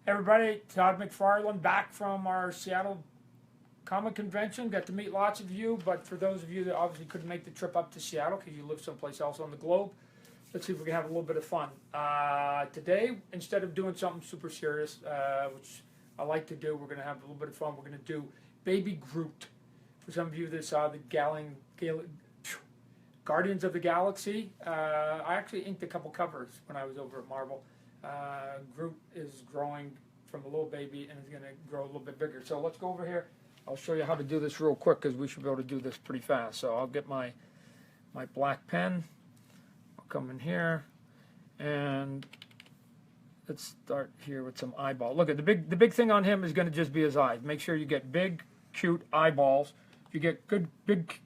Everybody, Todd McFarlane back from our Seattle Comic Convention. Got to meet lots of you, but for those of you that obviously couldn't make the trip up to Seattle because you live someplace else on the globe, let's see if we can have a little bit of fun. Today, instead of doing something super serious, which I like to do, we're going to have a little bit of fun. We're going to do Baby Groot. For some of you that saw the Guardians of the Galaxy, I actually inked a couple covers when I was over at Marvel. Groot is growing from a little baby and is going to grow a little bit bigger. So let's go over here. I'll show you how to do this real quick because we should be able to do this pretty fast. So I'll get my black pen. I'll come in here and let's start here with some eyeball. Look at the big thing on him is going to just be his eyes. Make sure you get big, cute eyeballs. If you get good big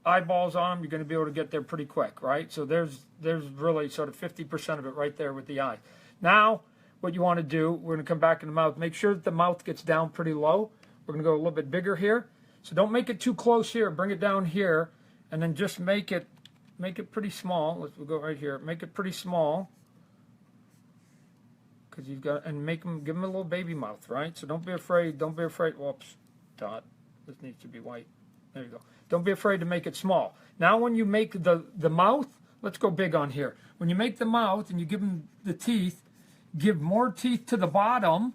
eyeballs on him, you're going to be able to get there pretty quick, right? So there's really sort of 50% of it right there with the eye. Now, what you want to do, we're going to come back in the mouth. Make sure that the mouth gets down pretty low. We're going to go a little bit bigger here. So don't make it too close here. Bring it down here, and then just make it pretty small. We'll go right here. Make it pretty small, because you've got, and give him a little baby mouth, right? So don't be afraid. Don't be afraid. Whoops, dot. This needs to be white. There you go. Don't be afraid to make it small. Now, when you make the mouth, let's go big on here. When you make the mouth and you give him the teeth, give more teeth to the bottom,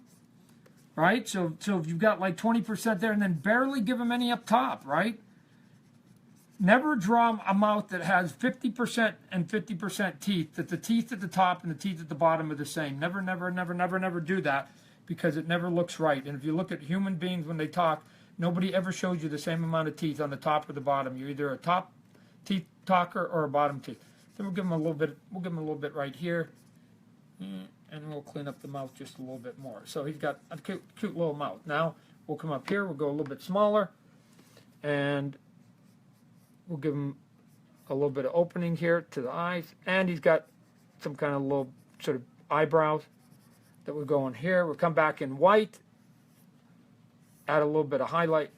right? So if you've got like 20% there, and then barely give him any up top, right? Never draw a mouth that has 50% and 50% teeth, that the teeth at the top and the teeth at the bottom are the same. Never, never, never, never, never do that, because it never looks right. And if you look at human beings when they talk, nobody ever shows you the same amount of teeth on the top or the bottom. You're either a top teeth talker or a bottom teeth. Then we'll give him a little bit. We'll give him a little bit right here, and we'll clean up the mouth just a little bit more. So he's got a cute little mouth. Now we'll come up here. We'll go a little bit smaller, and we'll give him a little bit of opening here to the eyes, and he's got some kind of little sort of eyebrows that will go in here. We'll come back in white. Add a little bit of highlight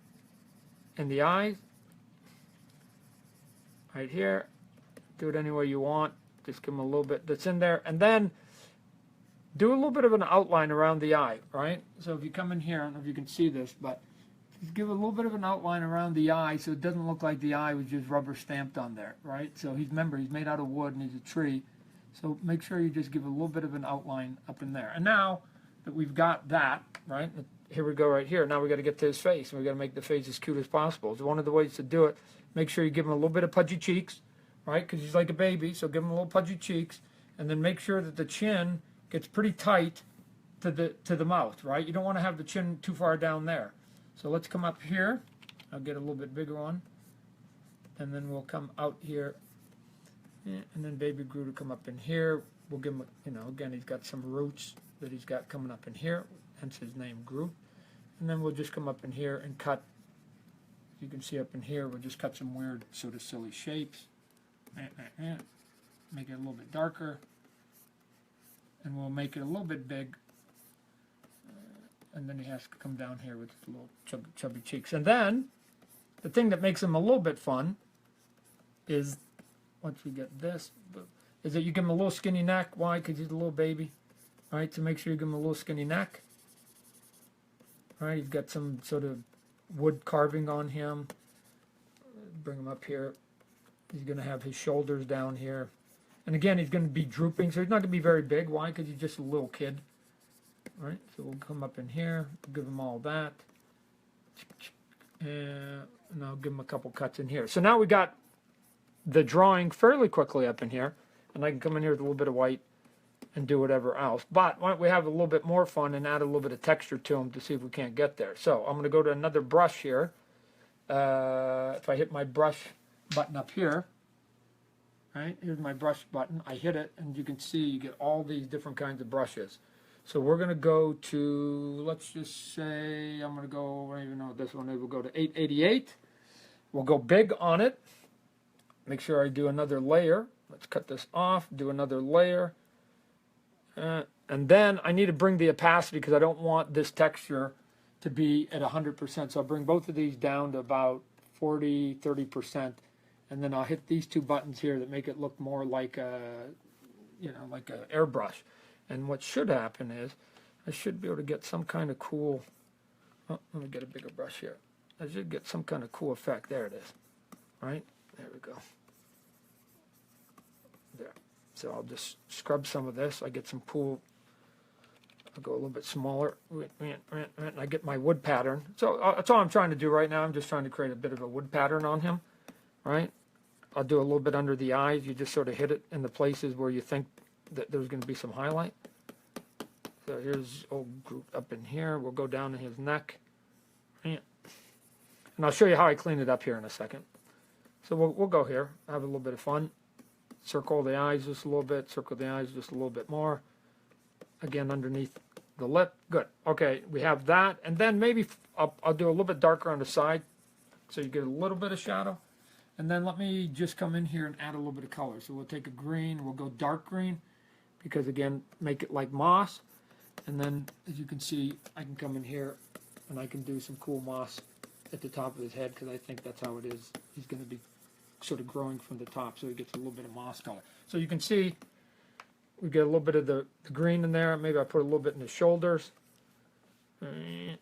in the eyes, right here. Do it any way you want. Just give them a little bit that's in there. And then do a little bit of an outline around the eye, right? So if you come in here, I don't know if you can see this, but just give a little bit of an outline around the eye so it doesn't look like the eye was just rubber stamped on there, right? So remember, he's made out of wood and he's a tree. So make sure you just give a little bit of an outline up in there. And now that we've got that, right? Here we go right here. Now we got to get to his face, and we got to make the face as cute as possible. So one of the ways to do it, make sure you give him a little bit of pudgy cheeks, right? Because he's like a baby, so give him a little pudgy cheeks, and then make sure that the chin gets pretty tight to the mouth, right? You don't want to have the chin too far down there. So let's come up here. I'll get a little bit bigger one, and then we'll come out here, and then Baby Groot will come up in here. We'll give him, again, he's got some roots that he's got coming up in here, hence his name Groot. And then we'll just come up in here and cut. You can see up in here, we'll just cut some weird sort of silly shapes. Make it a little bit darker, and we'll make it a little bit big. And then he has to come down here with little chubby cheeks. And then the thing that makes him a little bit fun is, once we get this, is that you give him a little skinny neck. Why? Because he's a little baby. All right, so make sure you give him a little skinny neck. All right, he's got some sort of wood carving on him. Bring him up here. He's going to have his shoulders down here. And again, he's going to be drooping, so he's not going to be very big. Why? Because he's just a little kid. All right, so we'll come up in here, give him all that. And I'll give him a couple cuts in here. So now we got the drawing fairly quickly up in here. And I can come in here with a little bit of white and do whatever else. But why don't we have a little bit more fun and add a little bit of texture to them to see if we can't get there. So I'm going to go to another brush here. If I hit my brush button up here, right, here's my brush button. I hit it, and you can see you get all these different kinds of brushes. So we're going to go to, let's just say, I'm going to go, I don't even know this one, we'll go to 888. We'll go big on it. Make sure I do another layer. Let's cut this off, do another layer. And then I need to bring the opacity because I don't want this texture to be at 100%. So I'll bring both of these down to about 40, 30%. And then I'll hit these two buttons here that make it look more like a, like an airbrush. And what should happen is I should be able to get some kind of cool, oh, let me get a bigger brush here. I should get some kind of cool effect. There it is. Right? There we go. There. So I'll just scrub some of this. I get some cool, I'll go a little bit smaller. And I get my wood pattern. So that's all I'm trying to do right now. I'm just trying to create a bit of a wood pattern on him. Right? I'll do a little bit under the eyes. You just sort of hit it in the places where you think that there's going to be some highlight. So here's old Groot up in here. We'll go down to his neck. And I'll show you how I clean it up here in a second. So we'll go here, have a little bit of fun. Circle the eyes just a little bit, circle the eyes just a little bit more. Again, underneath the lip. Good. Okay, we have that. And then maybe I'll do a little bit darker on the side so you get a little bit of shadow. And then let me just come in here and add a little bit of color. So we'll take a green, we'll go dark green, because again, make it like moss. And then, as you can see, I can come in here and I can do some cool moss at the top of his head, because I think that's how it is. He's going to be sort of growing from the top, so he gets a little bit of moss color. So you can see we get a little bit of the green in there. Maybe I put a little bit in the shoulders. And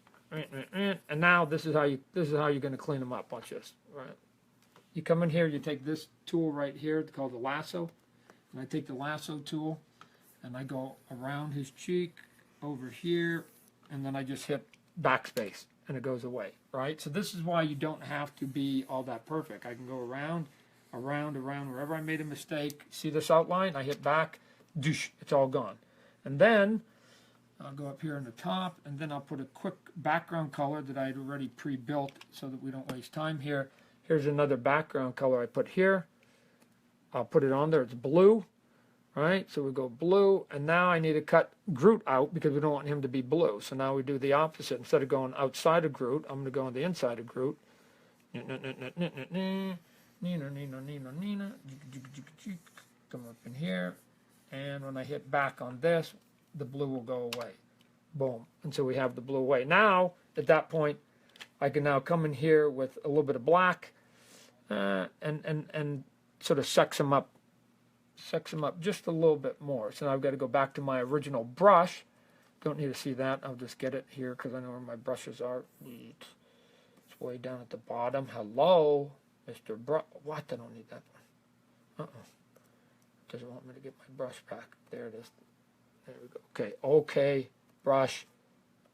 now this is how you're going to clean him up. Watch this. Right. You come in here, you take this tool right here called the lasso, and I take the lasso tool and I go around his cheek over here, and then I just hit backspace and it goes away, right? So this is why you don't have to be all that perfect. I can go around, wherever I made a mistake. See this outline? I hit back, doosh, it's all gone. And then I'll go up here on the top, and then I'll put a quick background color that I had already pre-built so that we don't waste time here. Here's another background color I put here. I'll put it on there. It's blue, right? So we go blue, and now I need to cut Groot out because we don't want him to be blue. So now we do the opposite. Instead of going outside of Groot, I'm going to go on the inside of Groot. Come up in here, and when I hit back on this, the blue will go away. Boom. And so we have the blue away. Now, at that point, I can now come in here with a little bit of black and sort of sex them up just a little bit more. So now I've got to go back to my original brush. Don't need to see that. I'll just get it here because I know where my brushes are. It's way down at the bottom. Hello, Mr. Brush. What? I don't need that one. Doesn't want me to get my brush back. There it is. There we go. Okay. Brush.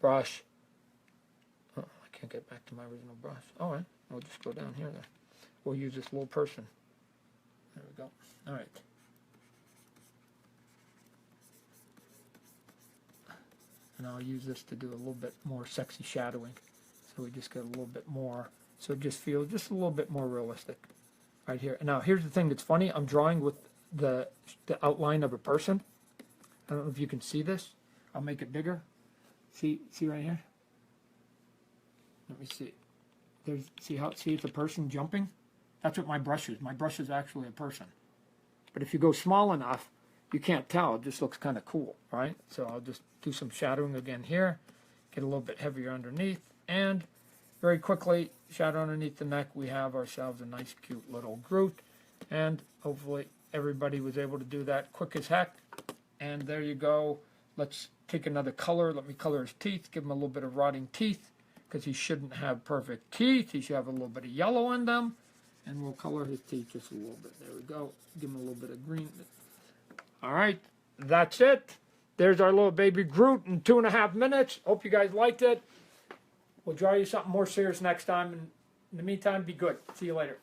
I can't get back to my original brush. All right. We'll just go down here then. We'll use this little person. There we go. All right. And I'll use this to do a little bit more sexy shadowing. So we just get a little bit more. So it just feels just a little bit more realistic right here. And now here's the thing that's funny. I'm drawing with the outline of a person. I don't know if you can see this. I'll make it bigger. See right here? Let me see. See it's a person jumping? That's what my brush is. My brush is actually a person. But if you go small enough, you can't tell. It just looks kind of cool, right? So I'll just do some shadowing again here. Get a little bit heavier underneath. And very quickly, shadow underneath the neck, we have ourselves a nice, cute little Groot. And hopefully everybody was able to do that quick as heck. And there you go. Let's take another color. Let me color his teeth. Give him a little bit of rotting teeth because he shouldn't have perfect teeth. He should have a little bit of yellow in them. And we'll color his teeth just a little bit. There we go. Give him a little bit of green. All right. That's it. There's our little baby Groot in 2.5 minutes. Hope you guys liked it. We'll draw you something more serious next time. And in the meantime, be good. See you later.